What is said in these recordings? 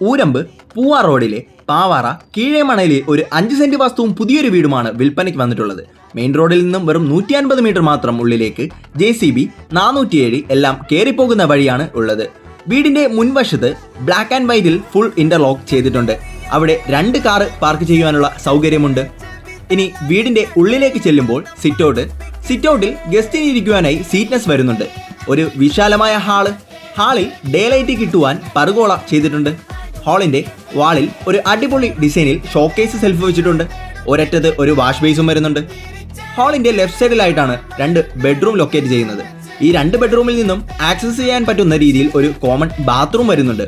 ഊരമ്പ് പൂവാർ റോഡിലെ പാവാറ കീഴേമണയിലെ ഒരു 5 സെന്റ് വസ്തുവും പുതിയൊരു വീടുമാണ് വിൽപ്പനയ്ക്ക് വന്നിട്ടുള്ളത്. മെയിൻ റോഡിൽ നിന്നും വെറും 150 മീറ്റർ മാത്രം ഉള്ളിലേക്ക് JCB 407 എല്ലാം കയറിപ്പോകുന്ന വഴിയാണ് ഉള്ളത്. വീടിന്റെ മുൻവശത്ത് ബ്ലാക്ക് ആൻഡ് വൈറ്റിൽ ഫുൾ ഇന്റർലോക്ക് ചെയ്തിട്ടുണ്ട്. അവിടെ 2 കാറ് പാർക്ക് ചെയ്യുവാനുള്ള സൗകര്യമുണ്ട്. ഇനി വീടിന്റെ ഉള്ളിലേക്ക് ചെല്ലുമ്പോൾ സിറ്റൗട്ടിൽ ഗസ്റ്റിന് ഇരിക്കുവാനായി സീറ്റ്നസ് വരുന്നുണ്ട്. ഒരു വിശാലമായ ഹാളിൽ ഡേ ലൈറ്റ് കിട്ടുവാൻ പറുകോള ചെയ്തിട്ടുണ്ട്. ഹാളിന്റെ വാളിൽ ഒരു അടിപൊളി ഡിസൈനിൽ ഷോക്കേസ് സെൽഫ് വെച്ചിട്ടുണ്ട്. ഒരറ്റത്ത് ഒരു വാഷ് ബേസും വരുന്നുണ്ട്. ഹാളിന്റെ ലെഫ്റ്റ് സൈഡിലായിട്ടാണ് 2 ബെഡ്റൂം ലൊക്കേറ്റ് ചെയ്യുന്നത്. ഈ 2 ബെഡ്റൂമിൽ നിന്നും ആക്സസ് ചെയ്യാൻ പറ്റുന്ന രീതിയിൽ ഒരു കോമൺ ബാത്റൂം വരുന്നുണ്ട്.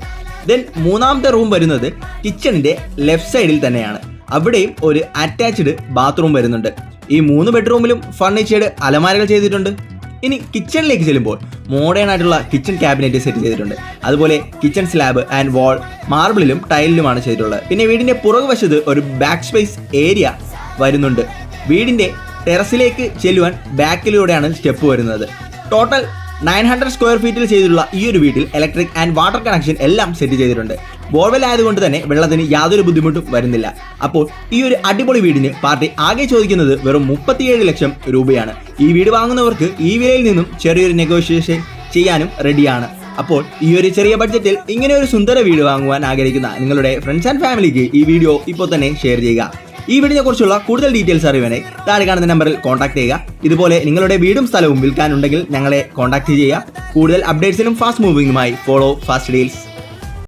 ദെൻ മൂന്നാമത്തെ റൂം വരുന്നത് കിച്ചണിന്റെ ലെഫ്റ്റ് സൈഡിൽ തന്നെയാണ്. അവിടെയും ഒരു അറ്റാച്ച്ഡ് ബാത്റൂം വരുന്നുണ്ട്. ഈ 3 ബെഡ്റൂമിലും ഫർണിച്ചേർഡ് അലമാരകൾ ചെയ്തിട്ടുണ്ട്. ഇനി കിച്ചണിലേക്ക് ചെല്ലുമ്പോൾ മോഡേൺ ആയിട്ടുള്ള കിച്ചൺ ക്യാബിനറ്റ് സെറ്റ് ചെയ്തിട്ടുണ്ട്. അതുപോലെ കിച്ചൺ സ്ലാബ് ആൻഡ് വാൾ മാർബിളിലും ടൈലിലുമാണ് ചെയ്തിട്ടുള്ളത്. പിന്നെ വീടിന്റെ പുറകുവശത്ത് ഒരു ബാക്ക് സ്പേസ് ഏരിയ വരുന്നുണ്ട്. വീടിന്റെ ടെറസിലേക്ക് ചെല്ലുവാൻ ബാക്കിലൂടെയാണ് സ്റ്റെപ്പ് വരുന്നത്. ടോട്ടൽ 900 സ്ക്വയർ ഫീറ്റിൽ ചെയ്തിട്ടുള്ള ഈ ഒരു വീട്ടിൽ ഇലക്ട്രിക് ആൻഡ് വാട്ടർ കണക്ഷൻ എല്ലാം സെറ്റ് ചെയ്തിട്ടുണ്ട്. ബോർവെൽ ആയതുകൊണ്ട് തന്നെ വെള്ളത്തിന് യാതൊരു ബുദ്ധിമുട്ടും വരുന്നില്ല. അപ്പോൾ ഈ ഒരു അടിപൊളി വീടിന് പാർട്ടി ആകെ ചോദിക്കുന്നത് വെറും 37 ലക്ഷം രൂപയാണ്. ഈ വീട് വാങ്ങുന്നവർക്ക് ഈ വിലയിൽ നിന്നും ചെറിയൊരു നെഗോഷിയേഷൻ ചെയ്യാനും റെഡിയാണ്. അപ്പോൾ ഈ ഒരു ചെറിയ ബഡ്ജറ്റിൽ ഇങ്ങനെ ഒരു സുന്ദര വീട് വാങ്ങുവാൻ ആഗ്രഹിക്കുന്ന നിങ്ങളുടെ ഫ്രണ്ട്സ് ആൻഡ് ഫാമിലിക്ക് ഈ വീഡിയോ ഇപ്പോൾ തന്നെ ഷെയർ ചെയ്യുക. ഈ വീഡിയോയെ കുറിച്ചുള്ള കൂടുതൽ ഡീറ്റെയിൽസ് അറിയുവാനായി താഴെ കാണുന്ന നമ്പറിൽ കോൺടാക്ട് ചെയ്യുക. ഇതുപോലെ നിങ്ങളുടെ വീടും സ്ഥലവും വിൽക്കാനുണ്ടെങ്കിൽ ഞങ്ങളെ കോൺടാക്ട് ചെയ്യുക. കൂടുതൽ അപ്ഡേറ്റ്സിനും ഫാസ്റ്റ് മൂവിങ്ങുമായി ഫോളോ ഫാസ്റ്റ് ഡീൽസ്.